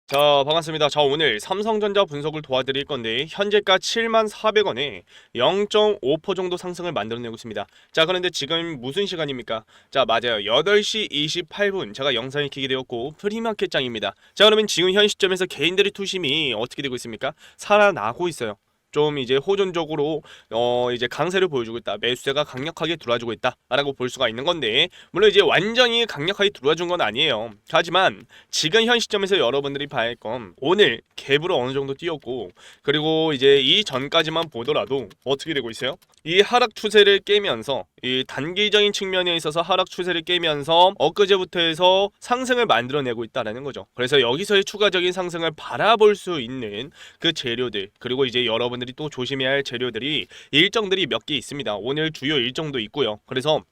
자, 반갑습니다. 자, 오늘 삼성전자 분석을 도와드릴 건데 현재가 74,400원에 0.5% 정도 상승을 만들어내고 있습니다. 자, 그런데 지금 무슨 시간입니까? 자, 맞아요. 8시 28분 제가 영상을 켜게 되었고 프리마켓장입니다. 자, 그러면 지금 현 시점에서 개인들의 투심이 어떻게 되고 있습니까? 살아나고 있어요. 좀 이제 호전적으로 이제 강세를 보여주고 있다. 매수세가 강력하게 들어와주고 있다라고 볼 수가 있는 건데, 물론 이제 완전히 강력하게 들어와준 건 아니에요. 하지만 지금 현 시점에서 여러분들이 봐야 할 건 오늘 갭으로 어느 정도 뛰었고, 그리고 이제 이 전까지만 보더라도 어떻게 되고 있어요? 이 하락 추세를 깨면서, 이 단기적인 측면에 있어서 하락 추세를 깨면서 엊그제부터 해서 상승을 만들어내고 있다라는 거죠. 그래서 여기서의 추가적인 상승을 바라볼 수 있는 그 재료들, 그리고 이제 여러분들이 또 조심해야 할 재료들이 일정들이 몇 개 있습니다. 오늘 주요 일정도 있고요. 그래서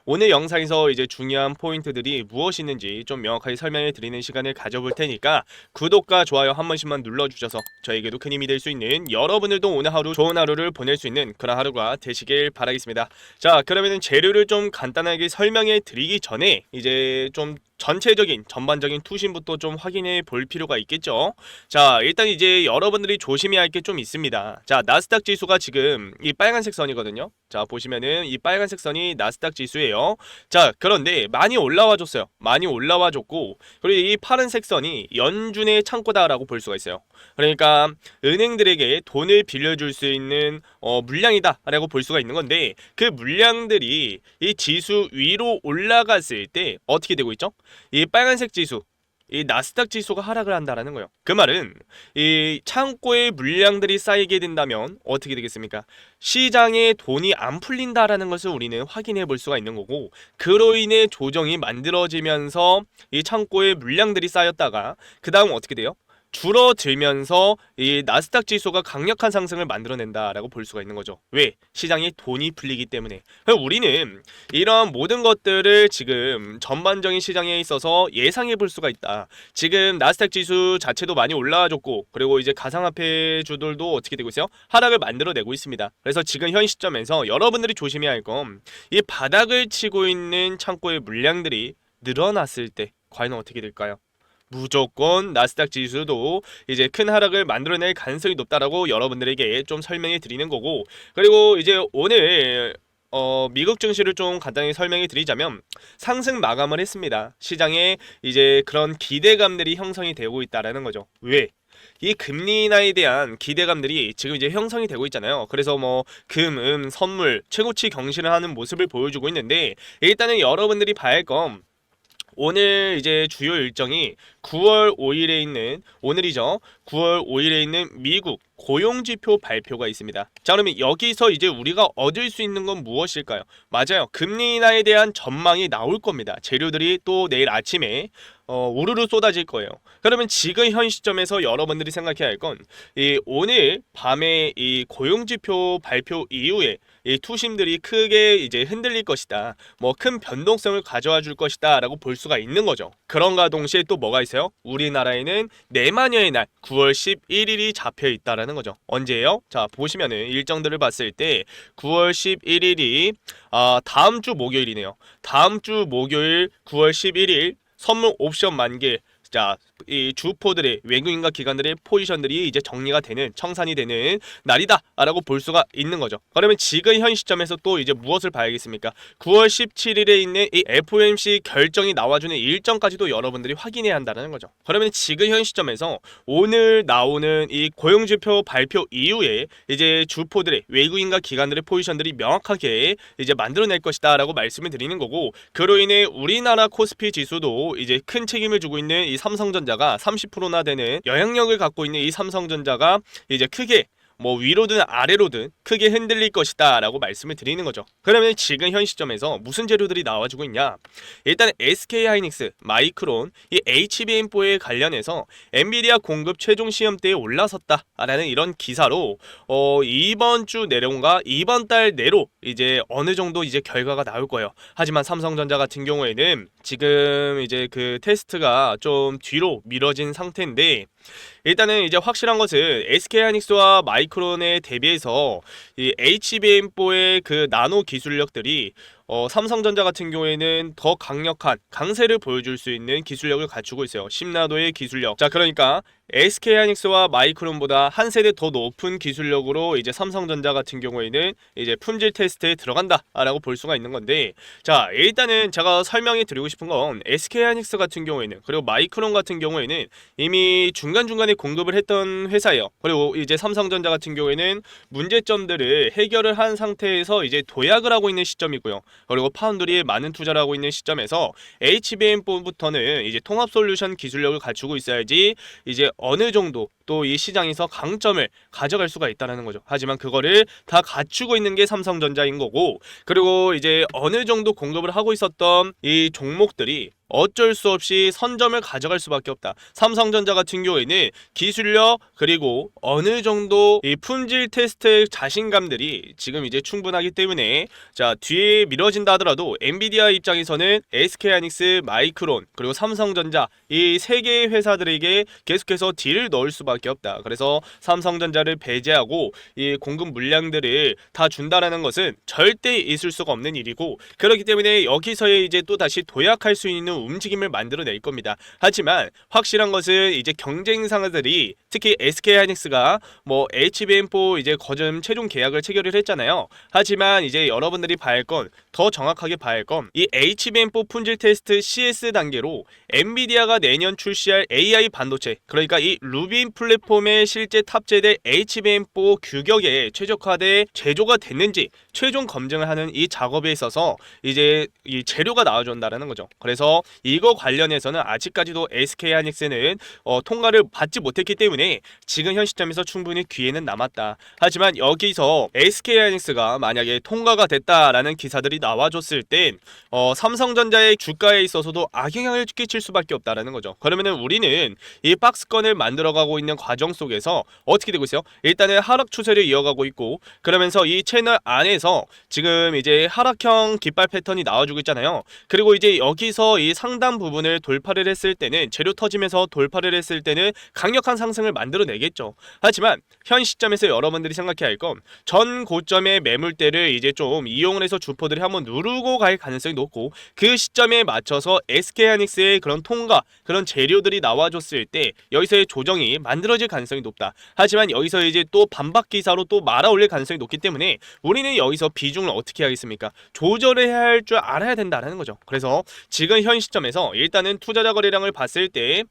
오늘 영상에서 이제 중요한 포인트들이 무엇이 있는지 좀 명확하게 설명해 드리는 시간을 가져볼 테니까 구독과 좋아요 한 번씩만 눌러주셔서 저에게도 큰 힘이 될 수 있는, 여러분들도 오늘 하루 좋은 하루를 보낼 수 있는 그런 하루가 되시길 바라겠습니다. 자, 그러면은 재료를 좀 간단하게 설명해 드리기 전에 이제 좀 전체적인 전반적인 투심부터 좀 확인해 볼 필요가 있겠죠. 자, 일단 이제 여러분들이 조심해야 할 게 좀 있습니다. 자, 나스닥 지수가 지금 이 빨간색 선이거든요. 자, 보시면은 이 빨간색 선이 나스닥 지수예요. 자, 그런데 많이 올라와 줬어요. 많이 올라와 줬고, 그리고 이 파란색 선이 연준의 창고다라고 볼 수가 있어요. 그러니까 은행들에게 돈을 빌려줄 수 있는 물량이다 라고 볼 수가 있는 건데, 그 물량들이 이 지수 위로 올라갔을 때 어떻게 되고 있죠? 이 빨간색 지수, 이 나스닥 지수가 하락을 한다라는 거예요. 그 말은 이 창고에 물량들이 쌓이게 된다면 어떻게 되겠습니까? 시장에 돈이 안 풀린다라는 것을 우리는 확인해 볼 수가 있는 거고, 그로 인해 조정이 만들어지면서 이 창고에 물량들이 쌓였다가 그 다음 어떻게 돼요? 줄어들면서 이 나스닥 지수가 강력한 상승을 만들어낸다라고 볼 수가 있는 거죠. 왜? 시장에 돈이 풀리기 때문에. 그럼 우리는 이러한 모든 것들을 지금 전반적인 시장에 있어서 예상해 볼 수가 있다. 지금 나스닥 지수 자체도 많이 올라와줬고, 그리고 이제 가상화폐 주들도 어떻게 되고 있어요? 하락을 만들어내고 있습니다. 그래서 지금 현 시점에서 여러분들이 조심해야 할 건, 이 바닥을 치고 있는 창고의 물량들이 늘어났을 때 과연 어떻게 될까요? 무조건 나스닥 지수도 이제 큰 하락을 만들어낼 가능성이 높다라고 여러분들에게 좀 설명해 드리는 거고, 그리고 이제 오늘 미국 증시를 좀 간단히 설명해 드리자면 상승 마감을 했습니다. 시장에 이제 그런 기대감들이 형성이 되고 있다라는 거죠. 왜? 이 금리 인하에 대한 기대감들이 지금 이제 형성이 되고 있잖아요. 그래서 뭐 선물 최고치 경신을 하는 모습을 보여주고 있는데, 일단은 여러분들이 봐야 할 건, 오늘 이제 주요 일정이 9월 5일에 있는, 오늘이죠. 9월 5일에 있는 미국 고용지표 발표가 있습니다. 자, 그러면 여기서 이제 우리가 얻을 수 있는 건 무엇일까요? 맞아요. 금리 인하에 대한 전망이 나올 겁니다. 재료들이 또 내일 아침에 우르르 쏟아질 거예요. 그러면 지금 현 시점에서 여러분들이 생각해야 할 건, 이 오늘 밤에 이 고용지표 발표 이후에 이 투심들이 크게 이제 흔들릴 것이다. 뭐 큰 변동성을 가져와 줄 것이다 라고 볼 수가 있는 거죠. 그런가 동시에 또 뭐가 있어요? 우리나라에는 내마녀의 날 9월 11일이 잡혀 있다라는 거죠. 언제예요? 자, 보시면은 일정들을 봤을 때 9월 11일이 다음 주 목요일이네요. 다음 주 목요일 9월 11일 선물 옵션 만기. 자, 이 주포들의, 외국인과 기관들의 포지션들이 이제 정리가 되는, 청산이 되는 날이다라고 볼 수가 있는 거죠. 그러면 지금 현 시점에서 또 이제 무엇을 봐야겠습니까? 9월 17일에 있는 이 FOMC 결정이 나와주는 일정까지도 여러분들이 확인해야 한다는 거죠. 그러면 지금 현 시점에서 오늘 나오는 이 고용지표 발표 이후에 이제 주포들의, 외국인과 기관들의 포지션들이 명확하게 이제 만들어낼 것이다라고 말씀을 드리는 거고, 그로 인해 우리나라 코스피 지수도 이제 큰 책임을 주고 있는 이 삼성전자가 30%나 되는 영향력을 갖고 있는 이 삼성전자가 이제 크게 뭐 위로든 아래로든 크게 흔들릴 것이다 라고 말씀을 드리는 거죠. 그러면 지금 현 시점에서 무슨 재료들이 나와주고 있냐, 일단 SK하이닉스, 마이크론, 이 HBM4에 관련해서 엔비디아 공급 최종 시험대에 올라섰다 라는 이런 기사로 이번 주 내려온가 이번 달 내로 이제 어느 정도 이제 결과가 나올 거예요. 하지만 삼성전자 같은 경우에는 지금 이제 그 테스트가 좀 뒤로 미뤄진 상태인데, 일단은 이제 확실한 것은 SK하이닉스와 마이크론에 대비해서 이 HBM4의 그 나노 기술력들이 삼성전자 같은 경우에는 더 강력한 강세를 보여줄 수 있는 기술력을 갖추고 있어요. 심나도의 기술력. 자, 그러니까 SK하이닉스와 마이크론보다 한 세대 더 높은 기술력으로 이제 삼성전자 같은 경우에는 이제 품질 테스트에 들어간다라고 볼 수가 있는 건데, 자, 일단은 제가 설명해 드리고 싶은 건 SK하이닉스 같은 경우에는, 그리고 마이크론 같은 경우에는 이미 중간중간에 공급을 했던 회사예요. 그리고 이제 삼성전자 같은 경우에는 문제점들을 해결을 한 상태에서 이제 도약을 하고 있는 시점이고요. 그리고 파운드리에 많은 투자를 하고 있는 시점에서 HBM4부터는 이제 통합 솔루션 기술력을 갖추고 있어야지 이제 어느 정도 또 이 시장에서 강점을 가져갈 수가 있다는 거죠. 하지만 그거를 다 갖추고 있는 게 삼성전자인 거고, 그리고 이제 어느 정도 공급을 하고 있었던 이 종목들이 어쩔 수 없이 선점을 가져갈 수밖에 없다. 삼성전자 같은 경우에는 기술력 그리고 어느 정도 이 품질 테스트의 자신감들이 지금 이제 충분하기 때문에, 자, 뒤에 미뤄진다 하더라도 엔비디아 입장에서는 SK하이닉스, 마이크론 그리고 삼성전자 이 세 개의 회사들에게 계속해서 딜을 넣을 수밖에 없다. 그래서 삼성전자를 배제하고 이 공급 물량들을 다 준다라는 것은 절대 있을 수가 없는 일이고, 그렇기 때문에 여기서의 이제 또 다시 도약할 수 있는 움직임을 만들어낼 겁니다. 하지만 확실한 것은 이제 경쟁 상사들이, 특히 SK하이닉스가 뭐 HBM4 이제 거점 최종 계약을 체결을 했잖아요. 하지만 이제 여러분들이 봐야 할 건, 더 정확하게 봐야 할 건 이 HBM4 품질 테스트 CS 단계로 엔비디아가 내년 출시할 AI 반도체, 그러니까 이 루빈 플랫폼에 실제 탑재될 HBM4 규격에 최적화돼 제조가 됐는지 최종 검증을 하는 이 작업에 있어서 이제 이 재료가 나와준다는 거죠. 그래서 이거 관련해서는 아직까지도 SK하이닉스는 통과를 받지 못했기 때문에 지금 현 시점에서 충분히 기회는 남았다. 하지만 여기서 SK하이닉스가 만약에 통과가 됐다라는 기사들이 나와줬을 땐 삼성전자의 주가에 있어서도 악영향을 끼칠 수밖에 없다라는 거죠. 그러면은 우리는 이 박스권을 만들어가고 있는 과정 속에서 어떻게 되고 있어요? 일단은 하락 추세를 이어가고 있고, 그러면서 이 채널 안에서 지금 이제 하락형 깃발 패턴이 나와주고 있잖아요. 그리고 이제 여기서 이 상단 부분을 돌파를 했을 때는, 재료 터지면서 돌파를 했을 때는 강력한 상승을 만들어내겠죠. 하지만 현 시점에서 여러분들이 생각해야 할 건, 전 고점의 매물대를 이제 좀 이용을 해서 주포들이 한번 누르고 갈 가능성이 높고, 그 시점에 맞춰서 SK하이닉스의 그런 통과, 그런 재료들이 나와줬을 때 여기서의 조정이 만들어질 가능성이 높다. 하지만 여기서 이제 또 반박 기사로 또 말아 올릴 가능성이 높기 때문에 우리는 여기서 비중을 어떻게 하겠습니까? 조절을 해야 할 줄 알아야 된다는 거죠. 그래서 지금 현 시점에서 일단은 투자자 거래량을 봤을 때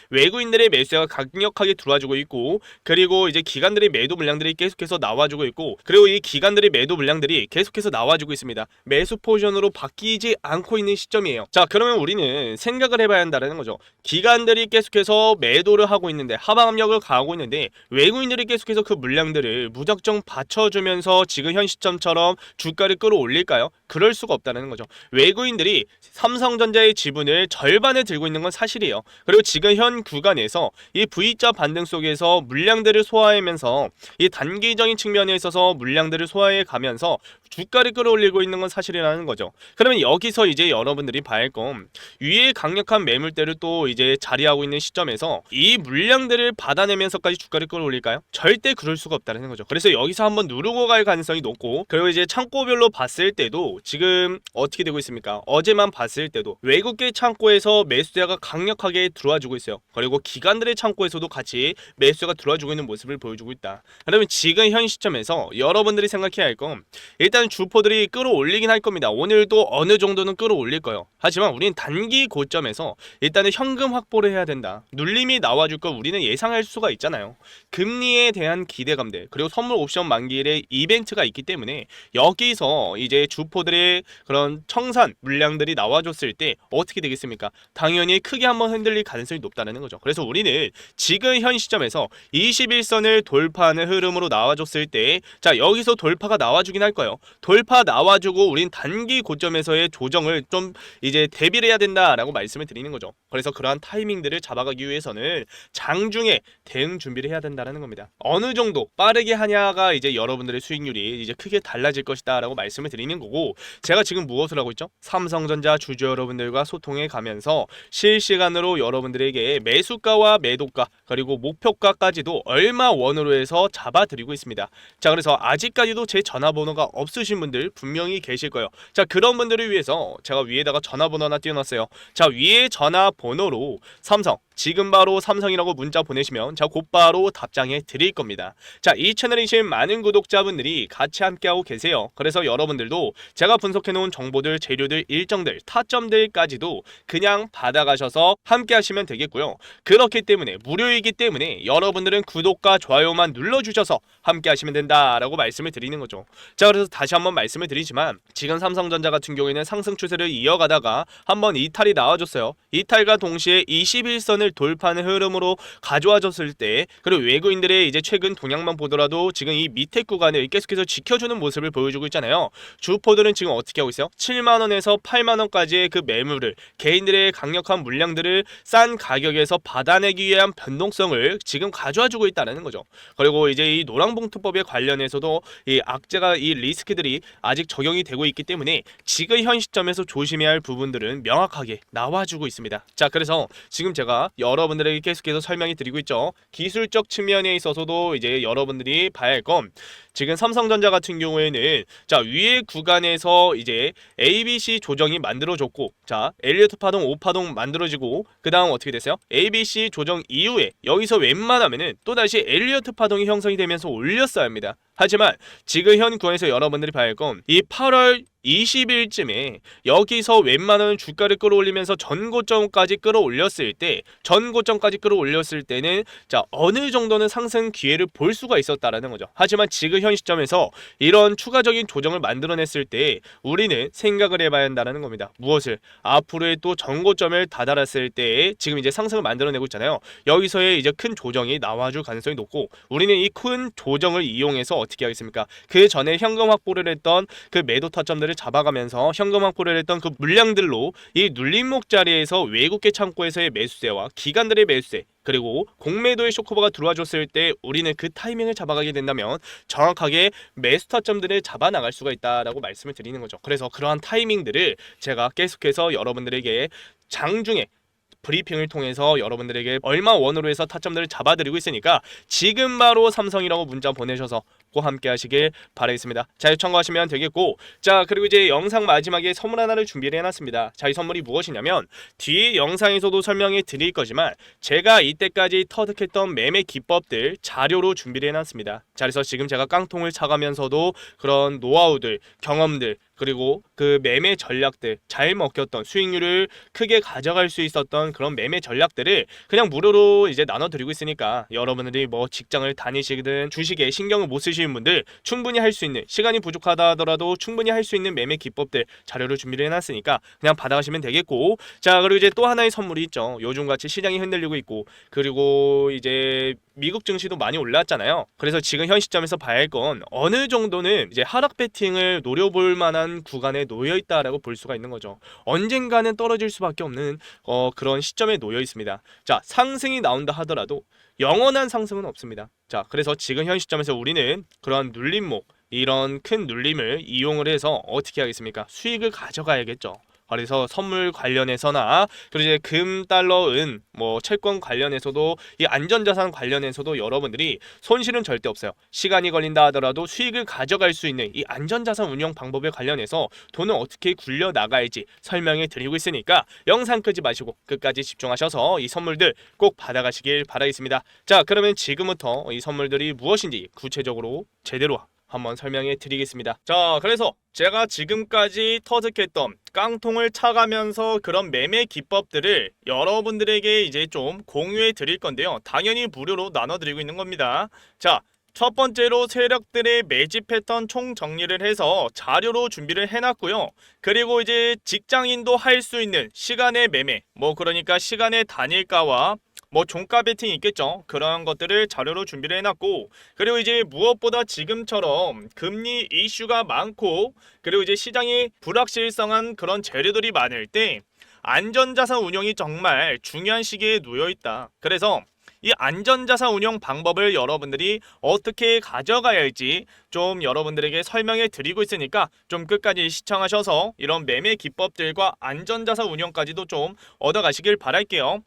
외국인들의 매수가 강력하게 들어와주고 있고, 그리고 이제 기관들의 매도 물량들이 계속해서 나와주고 있고, 그리고 이 기관들의 매도 물량들이 계속해서 나와주고 있습니다. 매수 포지션으로 바뀌지 않고 있는 시점이에요. 자, 그러면 우리는 생각을 해봐야 한다는 거죠. 기관들이 계속해서 매도를 하고 있는데, 하방 압력을 가하고 있는데, 외국인들이 계속해서 그 물량들을 무작정 받쳐주면서 지금 현 시점처럼 주가를 끌어올릴까요? 그럴 수가 없다는 거죠. 외국인들이 삼성전자의 지분을 절반을 들고 있는 건 사실이에요. 그리고 지금 현 구간에서 이 V자 반등 속에서 물량들을 소화하면서 이 단기적인 측면에 있어서 물량들을 소화해 가면서 주가를 끌어올리고 있는 건 사실이라는 거죠. 그러면 여기서 이제 여러분들이 봐야 할 건, 위에 강력한 매물대를 또 이제 자리하고 있는 시점에서 이 물량들을 받아내면서까지 주가를 끌어올릴까요? 절대 그럴 수가 없다는 거죠. 그래서 여기서 한번 누르고 갈 가능성이 높고, 그리고 이제 창고별로 봤을 때도 지금 어떻게 되고 있습니까? 어제만 봤을 때도 외국계 창고에서 매수자가 강력하게 들어와주고 있어요. 그리고 기관들의 창고에서도 같이 매수가 들어와주고 있는 모습을 보여주고 있다. 그러면 지금 현 시점에서 여러분들이 생각해야 할 건, 일단 주포들이 끌어올리긴 할 겁니다. 오늘도 어느 정도는 끌어올릴 거예요. 하지만 우리는 단기 고점에서 일단은 현금 확보를 해야 된다. 눌림이 나와줄 걸 우리는 예상할 수가 있잖아요. 금리에 대한 기대감들, 그리고 선물 옵션 만기일에 이벤트가 있기 때문에 여기서 이제 주포들의 그런 청산 물량들이 나와줬을 때 어떻게 되겠습니까? 당연히 크게 한번 흔들릴 가능성이 높다는 거죠. 그래서 우리는 지금 현 시점에서 21선을 돌파하는 흐름으로 나와줬을 때, 자, 여기서 돌파가 나와주긴 할 거예요. 돌파 나와주고 우린 단기 고점에서의 조정을 좀 이제 대비를 해야 된다라고 말씀을 드리는 거죠. 그래서 그러한 타이밍들을 잡아가기 위해서는 장중에 대응 준비를 해야 된다는 겁니다. 어느 정도 빠르게 하냐가 이제 여러분들의 수익률이 이제 크게 달라질 것이다라고 말씀을 드리는 거고, 제가 지금 무엇을 하고 있죠? 삼성전자 주주 여러분들과 소통해 가면서 실시간으로 여러분들에게 매수가와 매도가 그리고 목표가까지도 얼마 원으로 해서 잡아드리고 있습니다. 자, 그래서 아직까지도 제 전화번호가 없으신 분들 분명히 계실 거예요. 자, 그런 분들을 위해서 제가 위에다가 전화번호 하나 띄워놨어요. 자, 위에 전화번호로 삼성, 지금 바로 삼성이라고 문자 보내시면 제가 곧바로 답장해 드릴 겁니다. 자, 이 채널이신 많은 구독자분들이 같이 함께하고 계세요. 그래서 여러분들도 제가 분석해놓은 정보들, 재료들, 일정들, 타점들까지도 그냥 받아가셔서 함께하시면 되겠고요. 그렇기 때문에 무료이기 때문에 여러분들은 구독과 좋아요만 눌러주셔서 함께하시면 된다라고 말씀을 드리는 거죠. 자, 그래서 다시 한번 말씀을 드리지만 지금 삼성전자 같은 경우에는 상승 추세를 이어가다가 한번 이탈이 나와줬어요. 이탈과 동시에 21선을 돌파하는 흐름으로 가져와줬을 때, 그리고 외국인들의 이제 최근 동향만 보더라도 지금 이 밑에 구간을 계속해서 지켜주는 모습을 보여주고 있잖아요. 주포들은 지금 어떻게 하고 있어요? 7만원에서 8만원까지의 그 매물을, 개인들의 강력한 물량들을 싼 가격에서 받아내기 위한 변동성을 지금 가져와주고 있다는 거죠. 그리고 이제 이 노랑봉투법에 관련해서도 이 악재가, 이 리스크들이 아직 적용이 되고 있기 때문에 지금 현 시점에서 조심해야 할 부분들은 명확하게 나와주고 있습니다. 자, 그래서 지금 제가 여러분들에게 계속해서 설명이 드리고 있죠. 기술적 측면에 있어서도 이제 여러분들이 봐야 할 건, 지금 삼성전자 같은 경우에는 자, 위에 구간에서 이제 ABC 조정이 만들어졌고, 자, 엘리어트 파동 5파동 만들어지고, 그 다음 어떻게 됐어요? ABC 조정 이후에 여기서 웬만하면은 또다시 엘리어트 파동이 형성이 되면서 올렸어야 합니다. 하지만 지금 현 구간에서 여러분들이 봐야 할 건 이 8월 20일쯤에 여기서 웬만한 주가를 끌어올리면서 전고점까지 끌어올렸을 때는 자, 어느 정도는 상승 기회를 볼 수가 있었다라는 거죠. 하지만 지금 현 시점에서 이런 추가적인 조정을 만들어냈을 때 우리는 생각을 해봐야 한다는 겁니다. 무엇을? 앞으로의 또 전고점을 다다랐을 때 지금 이제 상승을 만들어내고 있잖아요. 여기서의 이제 큰 조정이 나와줄 가능성이 높고, 우리는 이 큰 조정을 이용해서 어떻게 하겠습니까? 그 전에 현금 확보를 했던 그 매도 타점들을 잡아가면서 현금 확보를 했던 그 물량들로 이 눌림목 자리에서 외국계 창고에서의 매수세와 기관들의 매수세, 그리고 공매도의 쇼크버가 들어와줬을 때 우리는 그 타이밍을 잡아가게 된다면 정확하게 매수 타점들을 잡아 나갈 수가 있다라고 말씀을 드리는 거죠. 그래서 그러한 타이밍들을 제가 계속해서 여러분들에게 장중에 브리핑을 통해서 여러분들에게 얼마 원으로 해서 타점들을 잡아드리고 있으니까 지금 바로 삼성이라고 문자 보내셔서 꼭 함께 하시길 바라겠습니다. 자, 참고하시면 되겠고, 자, 그리고 이제 영상 마지막에 선물 하나를 준비를 해놨습니다. 자, 이 선물이 무엇이냐면 뒤에 영상에서도 설명해 드릴 거지만 제가 이때까지 터득했던 매매 기법들 자료로 준비를 해놨습니다. 자, 그래서 지금 제가 깡통을 차가면서도 그런 노하우들, 경험들, 그리고 그 매매 전략들, 잘 먹혔던 수익률을 크게 가져갈 수 있었던 그런 매매 전략들을 그냥 무료로 이제 나눠드리고 있으니까 여러분들이 뭐 직장을 다니시든 주식에 신경을 못 쓰시는 분들 충분히 할 수 있는, 시간이 부족하다 하더라도 충분히 할 수 있는 매매 기법들 자료를 준비를 해놨으니까 그냥 받아가시면 되겠고, 자, 그리고 이제 또 하나의 선물이 있죠. 요즘같이 시장이 흔들리고 있고, 그리고 이제 미국 증시도 많이 올랐잖아요. 그래서 지금 현 시점에서 봐야 할 건 어느 정도는 이제 하락 배팅을 노려볼 만한 구간에 놓여 있다라고 볼 수가 있는 거죠. 언젠가는 떨어질 수밖에 없는 그런 시점에 놓여 있습니다. 자, 상승이 나온다 하더라도 영원한 상승은 없습니다. 자, 그래서 지금 현 시점에서 우리는 그런 눌림목, 이런 큰 눌림을 이용을 해서 어떻게 하겠습니까? 수익을 가져가야겠죠. 그래서 선물 관련해서나, 그리고 이제 금, 달러, 은, 뭐 채권 관련해서도, 이 안전자산 관련해서도 여러분들이 손실은 절대 없어요. 시간이 걸린다 하더라도 수익을 가져갈 수 있는 이 안전자산 운영 방법에 관련해서 돈을 어떻게 굴려 나가야지 설명해 드리고 있으니까 영상 끄지 마시고 끝까지 집중하셔서 이 선물들 꼭 받아가시길 바라겠습니다. 자, 그러면 지금부터 이 선물들이 무엇인지 구체적으로 제대로 한번 설명해 드리겠습니다. 자, 그래서 제가 지금까지 터득했던 깡통을 차가면서 그런 매매 기법들을 여러분들에게 이제 좀 공유해 드릴 건데요. 당연히 무료로 나눠 드리고 있는 겁니다. 자, 첫 번째로 세력들의 매집 패턴 총 정리를 해서 자료로 준비를 해놨고요. 그리고 이제 직장인도 할 수 있는 시간의 매매, 뭐 그러니까 시간의 단일가와 뭐 종가 베팅이 있겠죠. 그런 것들을 자료로 준비를 해놨고, 그리고 이제 무엇보다 지금처럼 금리 이슈가 많고, 그리고 이제 시장이 불확실성한 그런 재료들이 많을 때 안전자산 운용이 정말 중요한 시기에 놓여있다. 그래서 이 안전자산 운용 방법을 여러분들이 어떻게 가져가야 할지 좀 여러분들에게 설명해 드리고 있으니까 좀 끝까지 시청하셔서 이런 매매 기법들과 안전자산 운용까지도 좀 얻어가시길 바랄게요.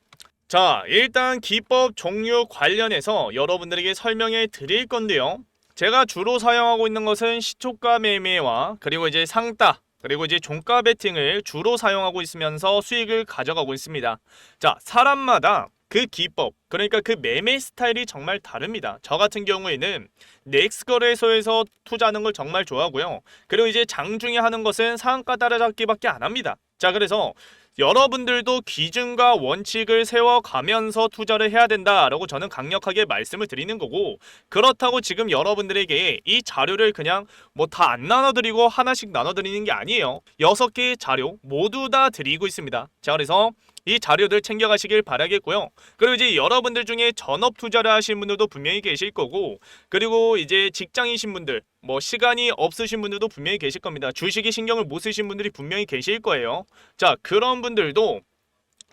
자, 일단 기법 종류 관련해서 여러분들에게 설명해 드릴 건데요. 제가 주로 사용하고 있는 것은 시초가 매매와 그리고 이제 상따 그리고 이제 종가 베팅을 주로 사용하고 있으면서 수익을 가져가고 있습니다. 자, 사람마다 그 기법, 그러니까 그 매매 스타일이 정말 다릅니다. 저 같은 경우에는 넥스 거래소에서 투자하는 걸 정말 좋아하고요. 그리고 이제 장중에 하는 것은 상한가 따라잡기밖에 안 합니다. 자, 그래서 여러분들도 기준과 원칙을 세워가면서 투자를 해야 된다라고 저는 강력하게 말씀을 드리는 거고, 그렇다고 지금 여러분들에게 이 자료를 그냥 뭐 다 안 나눠드리고 하나씩 나눠드리는 게 아니에요. 6개의 자료 모두 다 드리고 있습니다. 자, 그래서 이 자료들 챙겨가시길 바라겠고요. 그리고 이제 여러분들 중에 전업 투자를 하시는 분들도 분명히 계실 거고, 그리고 이제 직장이신 분들, 뭐 시간이 없으신 분들도 분명히 계실 겁니다. 주식에 신경을 못 쓰신 분들이 분명히 계실 거예요. 자, 그런 분들도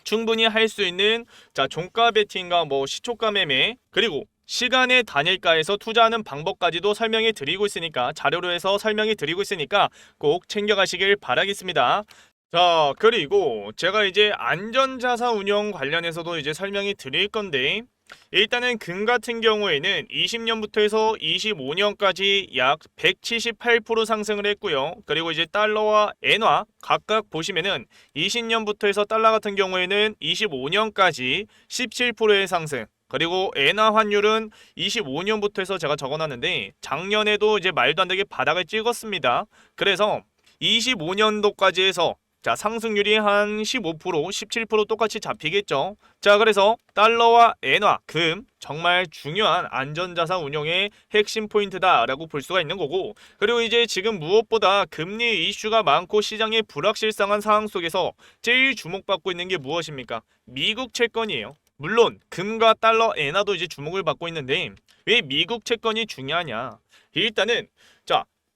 충분히 할 수 있는 종가 베팅과 뭐 시초가 매매 그리고 시간의 단일가에서 투자하는 방법까지도 설명해 드리고 있으니까 자료로 해서 설명해 드리고 있으니까 꼭 챙겨가시길 바라겠습니다. 자, 그리고 제가 이제 안전자산 운용 관련해서도 이제 설명이 드릴 건데, 일단은 금 같은 경우에는 20년부터 해서 25년까지 약 178% 상승을 했고요. 그리고 이제 달러와 엔화 각각 보시면은 20년부터 해서 달러 같은 경우에는 25년까지 17%의 상승, 그리고 엔화 환율은 25년부터 해서 제가 적어놨는데 작년에도 이제 말도 안 되게 바닥을 찍었습니다. 그래서 25년도까지 해서 상승률이 한 15%, 17% 똑같이 잡히겠죠. 자, 그래서 달러와 엔화, 금 정말 중요한 안전자산 운용의 핵심 포인트다라고 볼 수가 있는 거고, 그리고 이제 지금 무엇보다 금리 이슈가 많고 시장의 불확실성한 상황 속에서 제일 주목받고 있는 게 무엇입니까? 미국 채권이에요. 물론 금과 달러, 엔화도 이제 주목을 받고 있는데 왜 미국 채권이 중요하냐? 일단은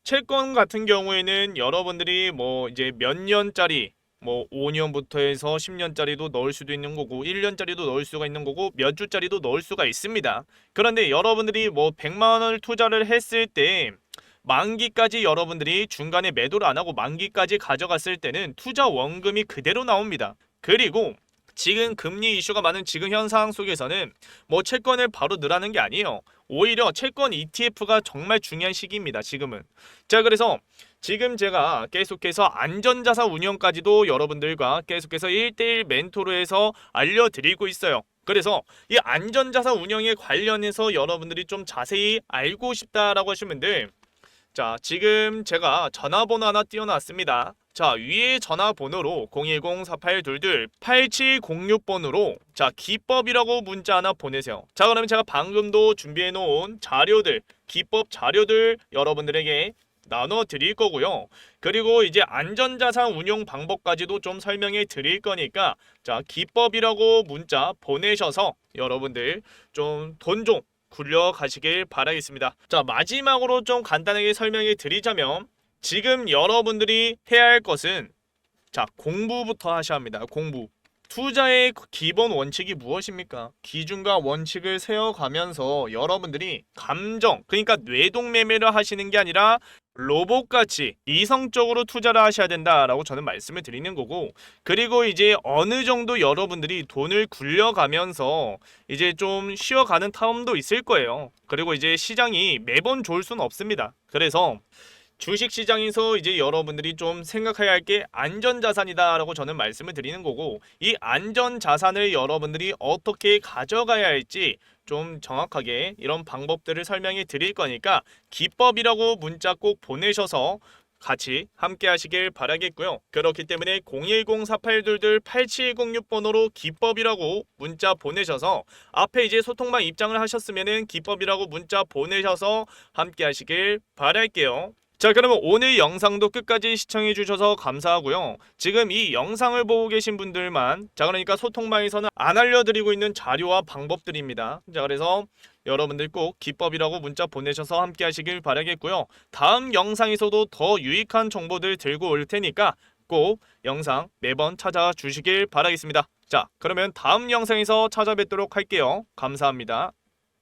채권 같은 경우에는 여러분들이 뭐 이제 몇 년짜리 뭐 5년부터 해서 10년짜리도 넣을 수도 있는 거고 1년짜리도 넣을 수가 있는 거고 몇 주짜리도 넣을 수가 있습니다. 그런데 여러분들이 뭐 100만 원을 투자를 했을 때 만기까지 여러분들이 중간에 매도를 안 하고 만기까지 가져갔을 때는 투자 원금이 그대로 나옵니다. 그리고 지금 금리 이슈가 많은 지금 현 상황 속에서는 뭐 채권을 바로 넣으라는 게 아니에요. 오히려 채권 ETF가 정말 중요한 시기입니다. 지금은. 자, 그래서 지금 제가 계속해서 안전자산 운영까지도 여러분들과 계속해서 1대1 멘토로 해서 알려드리고 있어요. 그래서 이 안전자산 운영에 관련해서 여러분들이 좀 자세히 알고 싶다라고 하시면 자, 지금 제가 전화번호 하나 띄워놨습니다. 자, 위에 전화번호로 010-4822-8706번으로 기법이라고 문자 하나 보내세요. 자, 그러면 제가 방금도 준비해놓은 자료들, 기법 자료들 여러분들에게 나눠 드릴 거고요. 그리고 이제 안전자산 운용 방법까지도 좀 설명해 드릴 거니까 기법이라고 문자 보내셔서 여러분들 좀 돈 좀 굴려가시길 바라겠습니다. 자, 마지막으로 좀 간단하게 설명해 드리자면 지금 여러분들이 해야 할 것은 공부부터 하셔야 합니다. 공부. 투자의 기본 원칙이 무엇입니까? 기준과 원칙을 세워가면서 여러분들이 감정, 그러니까 뇌동매매를 하시는 게 아니라 로봇같이 이성적으로 투자를 하셔야 된다라고 저는 말씀을 드리는 거고, 그리고 이제 어느 정도 여러분들이 돈을 굴려가면서 이제 좀 쉬어가는 타임도 있을 거예요. 그리고 이제 시장이 매번 좋을 수는 없습니다. 그래서 주식시장에서 이제 여러분들이 좀 생각해야 할 게 안전자산이다라고 저는 말씀을 드리는 거고, 이 안전자산을 여러분들이 어떻게 가져가야 할지 좀 정확하게 이런 방법들을 설명해 드릴 거니까 기법이라고 문자 꼭 보내셔서 같이 함께 하시길 바라겠고요. 그렇기 때문에 010-4822-8706번호로 기법이라고 문자 보내셔서 앞에 이제 소통방 입장을 하셨으면은 기법이라고 문자 보내셔서 함께 하시길 바랄게요. 자, 그러면 오늘 영상도 끝까지 시청해 주셔서 감사하고요. 지금 이 영상을 보고 계신 분들만 그러니까 소통방에서는 안 알려드리고 있는 자료와 방법들입니다. 자, 그래서 여러분들 꼭 기법이라고 문자 보내셔서 함께 하시길 바라겠고요. 다음 영상에서도 더 유익한 정보들 들고 올 테니까 꼭 영상 매번 찾아주시길 바라겠습니다. 자, 그러면 다음 영상에서 찾아뵙도록 할게요. 감사합니다.